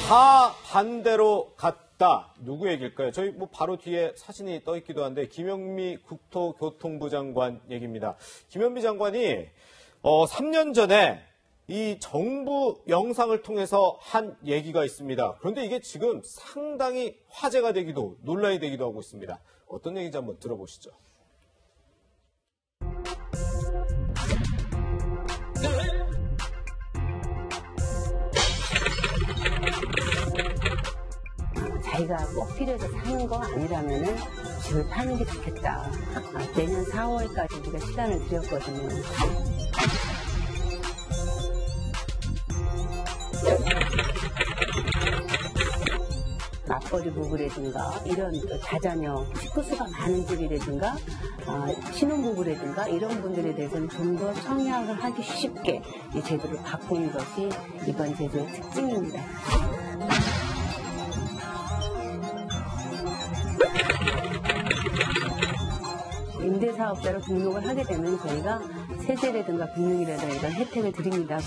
다 반대로 갔다. 누구 얘기일까요? 저희 뭐 바로 뒤에 사진이 떠 있기도 한데 김현미 국토교통부 장관 얘기입니다. 김현미 장관이 3년 전에 이 정부 영상을 통해서 한 얘기가 있습니다. 그런데 이게 지금 상당히 화제가 되기도 논란이 되기도 하고 있습니다. 어떤 얘기인지 한번 들어보시죠. 자기가 꼭 필요해서 사는 거 아니라면은 집을 파는 게 좋겠다. 내년 4월까지 우리가 시간을 드렸거든요. 맞벌이 부부라든가 이런 다자녀 식구수가 많은 집이라든가 신혼부부라든가 이런 분들에 대해서는 좀 더 청약을 하기 쉽게 이 제도를 바꾸는 것이 이번 제도의 특징입니다. 임대사업자로 등록을 하게 되면 저희가 세제라든가 금융이라든가 이런 혜택을 드립니다.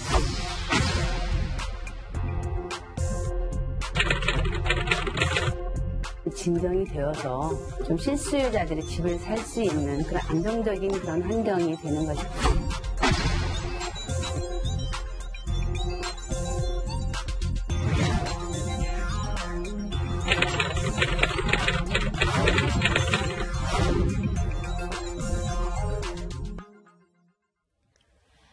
진정이 되어서 좀 실수요자들이 집을 살 수 있는 그런 안정적인 그런 환경이 되는 것입니다.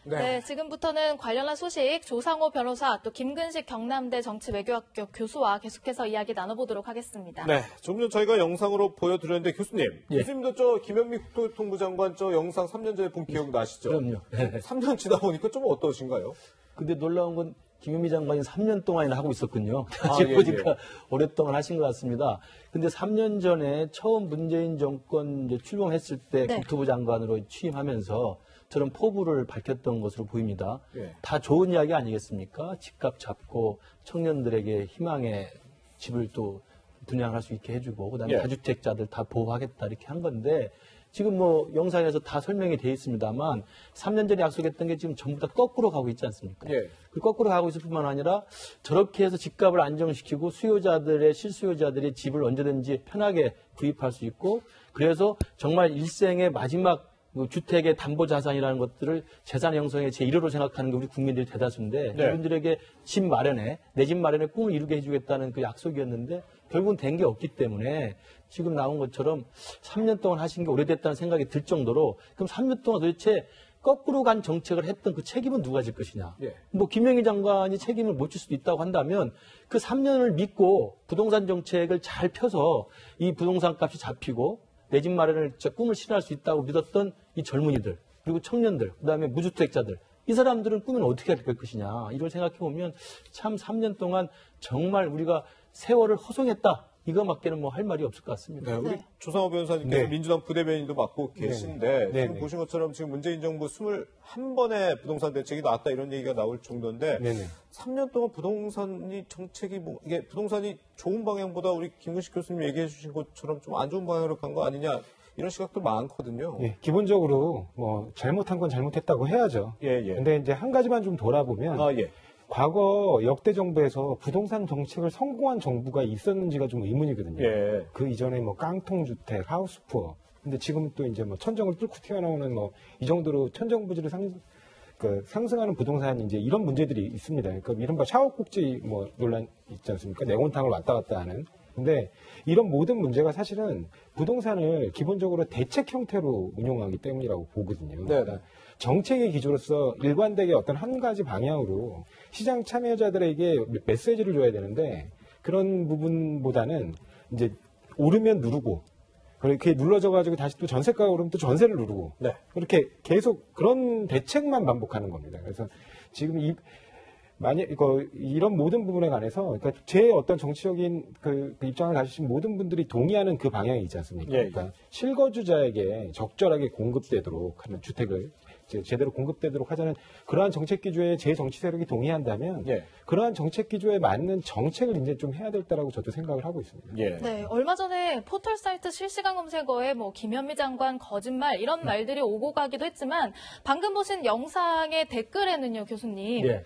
네, 지금부터는 관련한 소식 조상호 변호사 또 김근식 경남대 정치외교학교 교수와 계속해서 이야기 나눠보도록 하겠습니다. 네, 좀 전 저희가 영상으로 보여드렸는데 교수님, 예. 교수님도 저 김현미 국토교통부 장관 저 영상 3년 전에 본 기억 나시죠? 그럼요. 3년 지나 보니까 좀 어떠신가요? 근데 놀라운 건 김현미 장관이 3년 동안이나 하고 있었군요. 예, 보니까 예. 오랫동안 하신 것 같습니다. 근데 3년 전에 처음 문재인 정권 이제 출범했을 때 네. 국토부 장관으로 취임하면서 저런 포부를 밝혔던 것으로 보입니다. 예. 다 좋은 이야기 아니겠습니까? 집값 잡고 청년들에게 희망의 집을 또 분양할 수 있게 해주고 그다음에 예. 다주택자들 다 보호하겠다 이렇게 한 건데 지금 뭐 영상에서 다 설명이 돼 있습니다만 3년 전에 약속했던 게 지금 전부 다 거꾸로 가고 있지 않습니까? 예. 그 거꾸로 가고 있을 뿐만 아니라 저렇게 해서 집값을 안정시키고 실수요자들의 집을 언제든지 편하게 구입할 수 있고 그래서 정말 일생의 마지막 주택의 담보자산이라는 것들을 재산 형성의 제1호로 생각하는 게 우리 국민들이 대다수인데 네. 이분들에게 집 마련에 내 집 마련에 꿈을 이루게 해주겠다는 그 약속이었는데 결국은 된 게 없기 때문에 지금 나온 것처럼 3년 동안 하신 게 오래됐다는 생각이 들 정도로 그럼 3년 동안 도대체 거꾸로 간 정책을 했던 그 책임은 누가 질 것이냐. 예. 뭐 김영희 장관이 책임을 못 질 수도 있다고 한다면 그 3년을 믿고 부동산 정책을 잘 펴서 이 부동산 값이 잡히고 내 집 마련을 진짜 꿈을 실현할 수 있다고 믿었던 이 젊은이들 그리고 청년들 그다음에 무주택자들 이 사람들은 꿈은 어떻게 될 것이냐 이걸 생각해 보면 참 3년 동안 정말 우리가 세월을 허송했다 이거밖에는 뭐 할 말이 없을 것 같습니다. 네, 우리 네. 조상호 변호사님께서 네. 민주당 부대변인도 맡고 계신데 네. 지금 네. 보신 것처럼 지금 문재인 정부 21번의 부동산 대책이 나왔다 이런 얘기가 나올 정도인데 네네. 3년 동안 부동산이 정책이 이게 부동산이 좋은 방향보다 우리 김근식 교수님 얘기해 주신 것처럼 좀 안 좋은 방향으로 간 거 아니냐 이런 시각도 많거든요. 예, 기본적으로 뭐 잘못한 건 잘못했다고 해야죠. 예, 예. 근데 이제 한 가지만 좀 돌아보면 아, 예. 과거 역대 정부에서 부동산 정책을 성공한 정부가 있었는지가 좀 의문이거든요. 예. 그 이전에 뭐 깡통주택, 하우스푸어. 근데 지금 또 이제 뭐 천정을 뚫고 튀어나오는 뭐 이 정도로 천정부지를 상승하는 부동산 이제 이런 문제들이 있습니다. 그러니까 이른바 샤워꼭지 뭐 논란 있지 않습니까? 냉온탕을 왔다 갔다 하는. 근데 이런 모든 문제가 사실은 부동산을 기본적으로 대책 형태로 운용하기 때문이라고 보거든요. 네. 그러니까 정책의 기조로서 일관되게 어떤 한 가지 방향으로 시장 참여자들에게 메시지를 줘야 되는데 그런 부분보다는 이제 오르면 누르고 그렇게 눌러져가지고 다시 또 전세가가 오르면 또 전세를 누르고 네. 그렇게 계속 그런 대책만 반복하는 겁니다. 그래서 지금 만약 이런 모든 부분에 관해서 그러니까 제 어떤 정치적인 그 입장을 가지신 모든 분들이 동의하는 그 방향이 있지 않습니까? 예. 그러니까 실거주자에게 적절하게 공급되도록 하는 주택을 제대로 공급되도록 하자는 그러한 정책 기조에 제 정치 세력이 동의한다면 예. 그러한 정책 기조에 맞는 정책을 이제 좀 해야 될 때라고 저도 생각을 하고 있습니다. 예. 네, 얼마 전에 포털 사이트 실시간 검색어에 뭐 김현미 장관 거짓말 이런 말들이 오고 가기도 했지만 방금 보신 영상의 댓글에는요, 교수님. 예.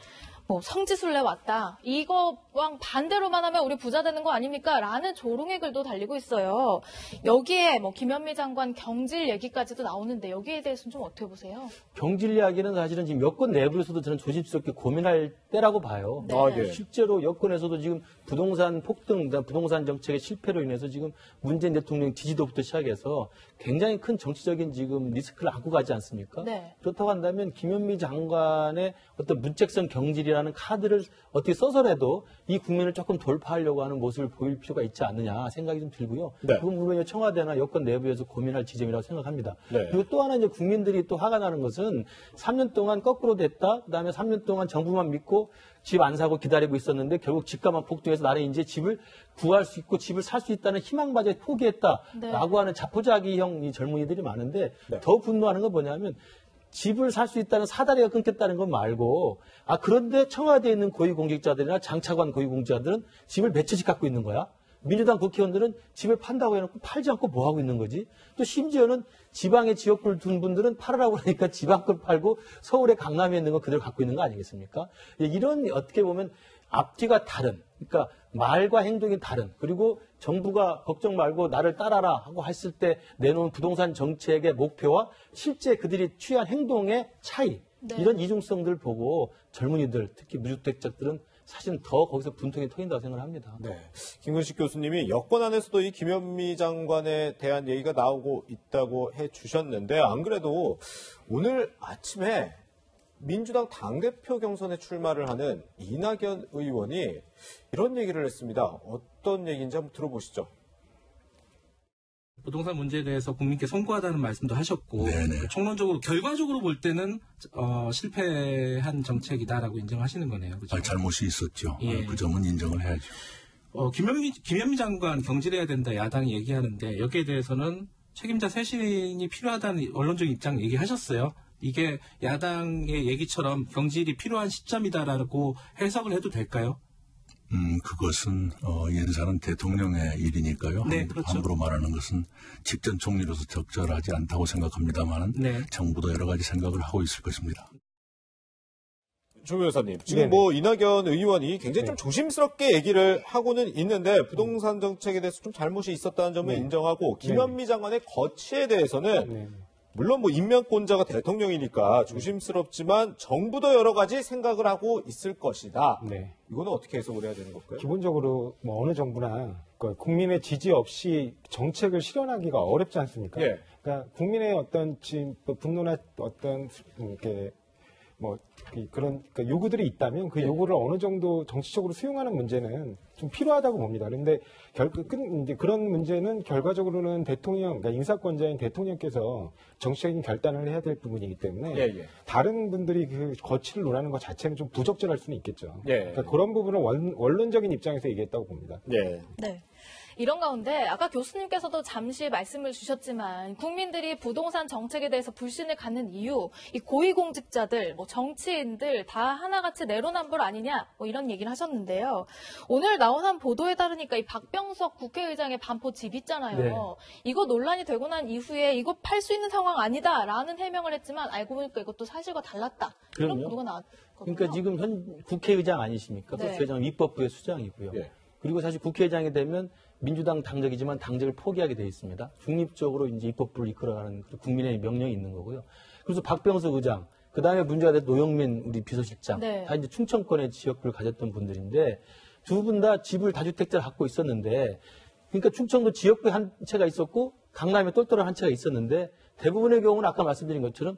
뭐 성지순례 왔다. 이거랑 반대로만 하면 우리 부자 되는 거 아닙니까? 라는 조롱의 글도 달리고 있어요. 여기에 뭐 김현미 장관 경질 얘기까지도 나오는데 여기에 대해서는 좀 어떻게 보세요? 경질 이야기는 사실은 지금 여권 내부에서도 저는 조심스럽게 고민할 때라고 봐요. 네. 아, 네. 실제로 여권에서도 지금 부동산 폭등, 부동산 정책의 실패로 인해서 지금 문재인 대통령 지지도부터 시작해서 굉장히 큰 정치적인 지금 리스크를 안고 가지 않습니까? 네. 그렇다고 한다면 김현미 장관의 어떤 문책성 경질이라는 카드를 어떻게 써서라도 이 국면을 조금 돌파하려고 하는 모습을 보일 필요가 있지 않느냐 생각이 좀 들고요. 네. 그건 물론 청와대나 여권 내부에서 고민할 지점이라고 생각합니다. 네. 그리고 또 하나 이제 국민들이 또 화가 나는 것은 3년 동안 거꾸로 됐다. 그다음에 3년 동안 정부만 믿고 집 안 사고 기다리고 있었는데 결국 집값만 폭등해서 나는 이제 집을 구할 수 있고 집을 살 수 있다는 희망마저 포기했다라고 네. 하는 자포자기형 이 젊은이들이 많은데 네. 더 분노하는 건 뭐냐면 집을 살 수 있다는 사다리가 끊겼다는 건 말고 그런데 청와대에 있는 고위공직자들이나 장차관 고위공직자들은 집을 몇 채씩 갖고 있는 거야? 민주당 국회의원들은 집을 판다고 해놓고 팔지 않고 뭐 하고 있는 거지? 또 심지어는 지방에 지역구를 둔 분들은 팔으라고 하니까 지방 걸 팔고 서울에 강남에 있는 거 그대로 갖고 있는 거 아니겠습니까? 이런 어떻게 보면 앞뒤가 다른, 그러니까 말과 행동이 다른, 그리고 정부가 걱정 말고 나를 따라라 하고 했을 때 내놓은 부동산 정책의 목표와 실제 그들이 취한 행동의 차이, 네. 이런 이중성들을 보고 젊은이들, 특히 무주택자들은 사실은 더 거기서 분통이 터진다고 생각합니다. 네. 김근식 교수님이 여권 안에서도 이 김현미 장관에 대한 얘기가 나오고 있다고 해 주셨는데, 안 그래도 오늘 아침에 민주당 당대표 경선에 출마를 하는 이낙연 의원이 이런 얘기를 했습니다. 어떤 얘기인지 한번 들어보시죠. 부동산 문제에 대해서 국민께 송구하다는 말씀도 하셨고 네네. 총론적으로 결과적으로 볼 때는 실패한 정책이다라고 인정하시는 거네요. 그렇죠? 잘못이 있었죠. 예. 그 점은 인정을 해야죠. 김현미 장관 경질해야 된다 야당이 얘기하는데 여기에 대해서는 책임자 쇄신이 필요하다는 언론적 입장 얘기하셨어요. 이게 야당의 얘기처럼 경질이 필요한 시점이다라고 해석을 해도 될까요? 그것은 인사는 대통령의 일이니까요. 네, 그렇죠. 함부로 말하는 것은 직전 총리로서 적절하지 않다고 생각합니다만 네. 정부도 여러 가지 생각을 하고 있을 것입니다. 조 변호사님, 지금 네네. 뭐 이낙연 의원이 굉장히 좀 네. 조심스럽게 얘기를 하고는 있는데 부동산 정책에 대해서 좀 잘못이 있었다는 점을 네. 인정하고 김현미 장관의 거취에 대해서는 네. 물론 뭐 임명권자가 대통령이니까 조심스럽지만 정부도 여러 가지 생각을 하고 있을 것이다. 네. 이거는 어떻게 해석을 해야 되는 걸까요? 기본적으로 뭐 어느 정부나 국민의 지지 없이 정책을 실현하기가 어렵지 않습니까? 예. 그러니까 국민의 어떤 지금 분노나 어떤 이렇게 뭐 그런 그러니까 요구들이 있다면 그 요구를 어느 정도 정치적으로 수용하는 문제는 좀 필요하다고 봅니다. 그런데 이제 그런 문제는 결과적으로는 대통령, 그러니까 인사권자인 대통령께서 정치적인 결단을 해야 될 부분이기 때문에 예, 예. 다른 분들이 그 거취를 논하는 것 자체는 좀 부적절할 수는 있겠죠. 예. 그러니까 그런 부분은 원론적인 입장에서 얘기했다고 봅니다. 네. 네. 이런 가운데 아까 교수님께서도 잠시 말씀을 주셨지만 국민들이 부동산 정책에 대해서 불신을 갖는 이유, 이 고위공직자들, 뭐 정치인들 다 하나같이 내로남불 아니냐, 뭐 이런 얘기를 하셨는데요. 오늘 나온 한 보도에 따르니까 이 박병석 국회의장의 반포 집 있잖아요. 네. 이거 논란이 되고 난 이후에 이거 팔 수 있는 상황 아니다라는 해명을 했지만 알고 보니까 이것도 사실과 달랐다. 이런 그럼요. 보도가 나왔거든요. 그러니까 지금 현 국회의장 아니십니까? 네. 국회의장은 입법부의 수장이고요. 예. 그리고 사실 국회의장이 되면 민주당 당적이지만 당적을 포기하게 돼 있습니다. 중립적으로 이제 입법부를 이끌어가는 국민의 명령이 있는 거고요. 그래서 박병석 의장, 그 다음에 문제가 된 노영민 우리 비서실장, 네. 다 이제 충청권의 지역구를 가졌던 분들인데 두 분 다 집을 다주택자를 갖고 있었는데, 그러니까 충청도 지역구에 한 채가 있었고 강남에 똘똘한 한 채가 있었는데 대부분의 경우는 아까 말씀드린 것처럼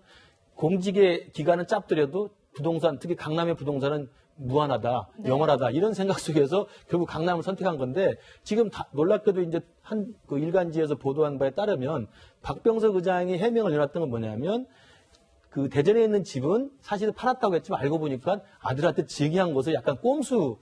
공직의 기간은 짭들여도 부동산, 특히 강남의 부동산은 무한하다, 네. 영원하다 이런 생각 속에서 결국 강남을 선택한 건데 지금 놀랍게도 이제 한 그 일간지에서 보도한 바에 따르면 박병석 의장이 해명을 내놨던 건 뭐냐면 그 대전에 있는 집은 사실은 팔았다고 했지만 알고 보니까 아들한테 증여한 것을 약간 꼼수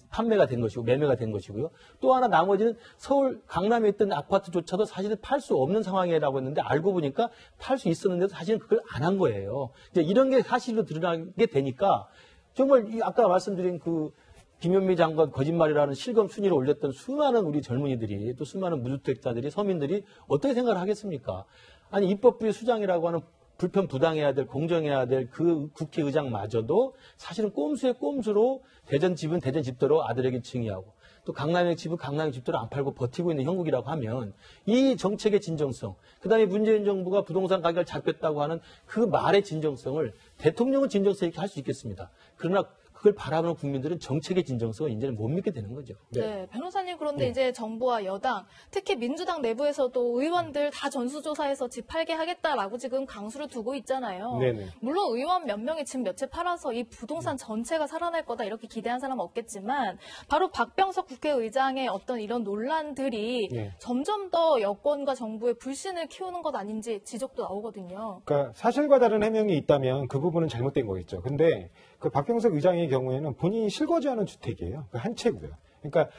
판매가 된 것이고 매매가 된 것이고요. 또 하나 나머지는 서울 강남에 있던 아파트조차도 사실은 팔 수 없는 상황이라고 했는데 알고 보니까 팔 수 있었는데도 사실은 그걸 안 한 거예요. 이제 이런 게 사실로 드러나게 되니까 정말 아까 말씀드린 그 김현미 장관 거짓말이라는 실검 순위를 올렸던 수많은 우리 젊은이들이 또 수많은 무주택자들이 서민들이 어떻게 생각을 하겠습니까? 아니 입법부의 수장이라고 하는 불편부당해야 될, 공정해야 될 그 국회의장마저도 사실은 꼼수의 꼼수로 대전 집은 대전 집대로 아들에게 증여하고 또 강남의 집은 강남의 집대로 안 팔고 버티고 있는 형국이라고 하면 이 정책의 진정성, 그다음에 문재인 정부가 부동산 가격을 잡겠다고 하는 그 말의 진정성을 대통령은 진정성 있게 할 수 있겠습니다. 그러나 그걸 바라보는 국민들은 정책의 진정성을 이제는 못 믿게 되는 거죠. 네, 변호사님 그런데 이제 정부와 여당, 특히 민주당 내부에서도 의원들 다 전수조사해서 집 팔게 하겠다라고 지금 강수를 두고 있잖아요. 네네. 물론 의원 몇 명이 집 몇 채 팔아서 이 부동산 전체가 살아날 거다 이렇게 기대한 사람은 없겠지만 바로 박병석 국회의장의 어떤 이런 논란들이 네. 점점 더 여권과 정부의 불신을 키우는 것 아닌지 지적도 나오거든요. 그러니까 사실과 다른 해명이 있다면 그 부분은 잘못된 거겠죠. 근데 그 박병석 의장의 경우에는 본인이 실거주하는 주택이에요. 그 한 채고요. 그러니까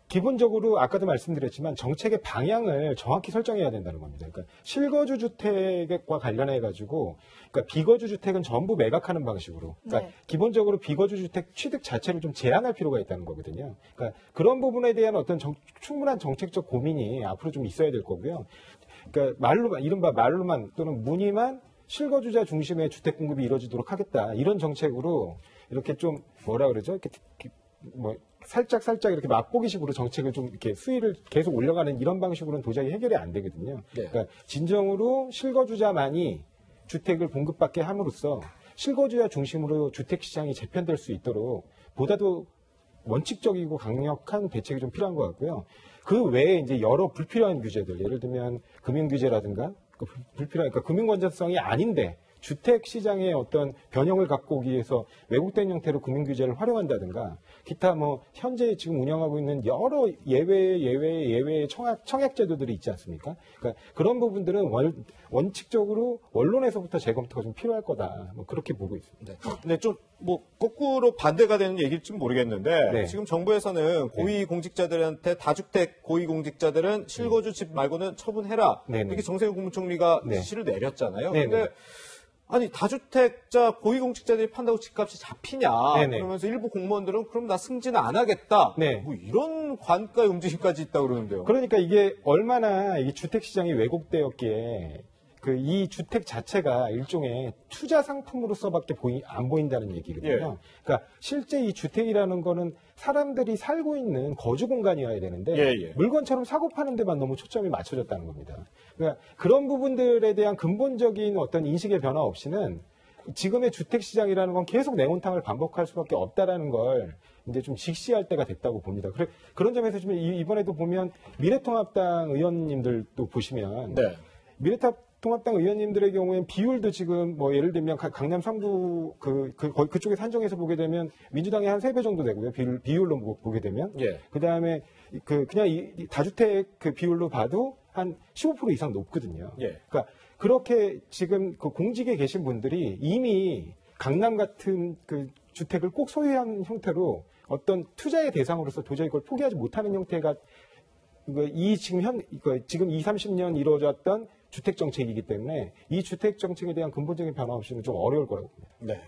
기본적으로 아까도 말씀드렸지만 정책의 방향을 정확히 설정해야 된다는 겁니다. 그러니까 실거주 주택과 관련해 가지고 그러니까 비거주 주택은 전부 매각하는 방식으로 그러니까 네. 기본적으로 비거주 주택 취득 자체를 좀 제한할 필요가 있다는 거거든요. 그러니까 그런 부분에 대한 어떤 충분한 정책적 고민이 앞으로 좀 있어야 될 거고요. 그러니까 말로만 이른바 말로만 또는 문의만 실거주자 중심의 주택 공급이 이루어지도록 하겠다. 이런 정책으로 이렇게 좀 뭐라 그러죠? 이렇게 뭐 살짝 이렇게 맛보기식으로 정책을 좀 이렇게 수위를 계속 올려가는 이런 방식으로는 도저히 해결이 안 되거든요. 네. 그러니까 진정으로 실거주자만이 주택을 공급받게 함으로써 실거주자 중심으로 주택 시장이 재편될 수 있도록 보다도 원칙적이고 강력한 대책이 좀 필요한 것 같고요. 그 외에 이제 여러 불필요한 규제들, 예를 들면 금융 규제라든가 그러니까 금융 건전성이 아닌데 주택 시장의 어떤 변형을 갖고 오기 위해서 왜곡된 형태로 금융 규제를 활용한다든가 기타 뭐 현재 지금 운영하고 있는 여러 예외의 청약 제도들이 있지 않습니까? 그러니까 그런 부분들은 원칙적으로 언론에서부터 재검토가 좀 필요할 거다. 뭐 그렇게 보고 있습니다. 근데 좀 뭐 거꾸로 반대가 되는 얘기일지 모르겠는데 네. 지금 정부에서는 고위공직자들한테 다주택 고위공직자들은 실거주 집 말고는 처분해라. 네네. 이렇게 정세균 국무총리가 네. 지시를 내렸잖아요. 네네. 근데 아니 다주택자 고위공직자들이 판다고 집값이 잡히냐 네네. 그러면서 일부 공무원들은 그럼 나 승진 안 하겠다. 네. 뭐 이런 관가의 움직임까지 있다고 그러는데요. 그러니까 이게 얼마나 이 주택 시장이 왜곡되었기에 이 주택 자체가 일종의 투자 상품으로서밖에 안 보인다는 얘기거든요. 예. 그러니까 실제 이 주택이라는 거는 사람들이 살고 있는 거주 공간이어야 되는데 예. 물건처럼 사고 파는 데만 너무 초점이 맞춰졌다는 겁니다. 그러니까 그런 부분들에 대한 근본적인 어떤 인식의 변화 없이는 지금의 주택 시장이라는 건 계속 냉온탕을 반복할 수밖에 없다라는 걸 이제 좀 직시할 때가 됐다고 봅니다. 그런 점에서 지금 이번에도 보면 미래통합당 의원님들도 보시면 네. 미래통합당 의원님들의 경우엔 비율도 지금 뭐 예를 들면 강남 상부 그쪽에 산정해서 보게 되면 민주당의 한 3배 정도 되고요. 비율로 보게 되면. 예. 그다음에 그냥 이 다주택 그 비율로 봐도 한 15% 이상 높거든요. 예. 그러니까 그렇게 지금 그 공직에 계신 분들이 이미 강남 같은 그 주택을 꼭 소유한 형태로 어떤 투자의 대상으로서 도저히 그걸 포기하지 못하는 형태가 지금 20, 30년 이루어졌던 주택 정책이기 때문에 이 주택 정책에 대한 근본적인 변화 없이는 좀 어려울 거라고 봅니다. 네.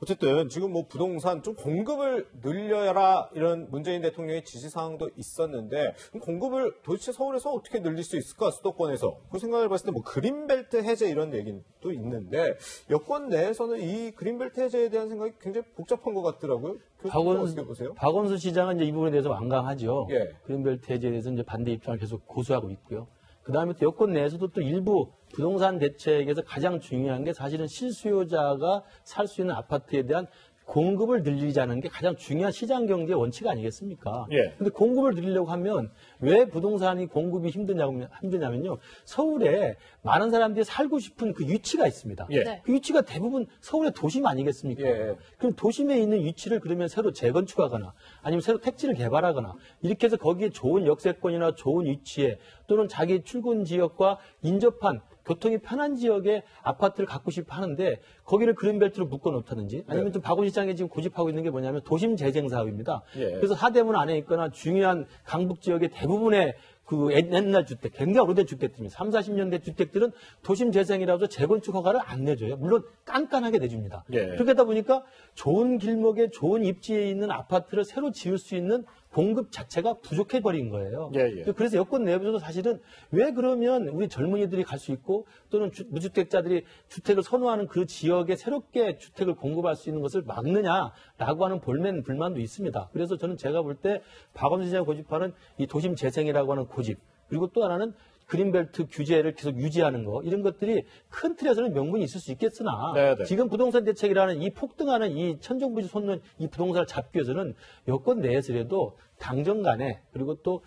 어쨌든 지금 뭐 부동산 좀 공급을 늘려라 이런 문재인 대통령의 지시사항도 있었는데 공급을 도대체 서울에서 어떻게 늘릴 수 있을까 수도권에서 그 생각을 봤을 때 뭐 그린벨트 해제 이런 얘기도 있는데 여권 내에서는 이 그린벨트 해제에 대한 생각이 굉장히 복잡한 것 같더라고요. 어떻게 보세요? 박원순 시장은 이제 이 부분에 대해서 완강하죠. 예. 그린벨트 해제에 대해서 이제 반대 입장을 계속 고수하고 있고요. 그 다음에 또 여권 내에서도 또 일부 부동산 대책에서 가장 중요한 게 사실은 실수요자가 살 수 있는 아파트에 대한 공급을 늘리자는 게 가장 중요한 시장 경제의 원칙 아니겠습니까? 예. 근데 공급을 늘리려고 하면 왜 부동산이 공급이 힘드냐면요. 서울에 많은 사람들이 살고 싶은 그 위치가 있습니다. 예. 네. 그 위치가 대부분 서울의 도심 아니겠습니까? 예. 그럼 도심에 있는 위치를 그러면 새로 재건축하거나 아니면 새로 택지를 개발하거나 이렇게 해서 거기에 좋은 역세권이나 좋은 위치에 또는 자기 출근 지역과 인접한 교통이 편한 지역에 아파트를 갖고 싶어 하는데 거기를 그린벨트로 묶어 놓다든지 아니면 좀 박원 시장이 지금 고집하고 있는 게 뭐냐면 도심 재생 사업입니다. 예. 그래서 하대문 안에 있거나 중요한 강북 지역의 대부분의 그 옛날 주택, 굉장히 오래된 주택들입니다. 3, 40년대 주택들은 도심 재생이라서 재건축 허가를 안 내줘요. 물론 깐깐하게 내줍니다. 예. 그렇게 하다 보니까 좋은 길목에 좋은 입지에 있는 아파트를 새로 지을 수 있는 공급 자체가 부족해버린 거예요. 예. 그래서 여권 내부에서도 사실은 왜 그러면 우리 젊은이들이 갈 수 있고 또는 무주택자들이 주택을 선호하는 그 지역에 새롭게 주택을 공급할 수 있는 것을 막느냐라고 하는 불만도 있습니다. 그래서 저는 제가 볼 때 박원순 시장이 고집하는 이 도심 재생이라고 하는 고집, 그리고 또 하나는 그린벨트 규제를 계속 유지하는 거, 이런 것들이 큰 틀에서는 명분이 있을 수 있겠으나 네네. 지금 부동산 대책이라는 이 폭등하는 이 천정부지 솟는 이 부동산을 잡기 위해서는 여권 내에서라도 당정 간에 그리고 또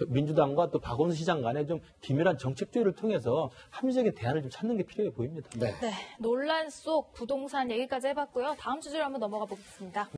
민주당과 또 박원순 시장 간에 좀 기밀한 정책 조율을 통해서 합리적인 대안을 좀 찾는 게 필요해 보입니다. 네, 논란 속 부동산 얘기까지 해봤고요. 다음 주제로 한번 넘어가 보겠습니다.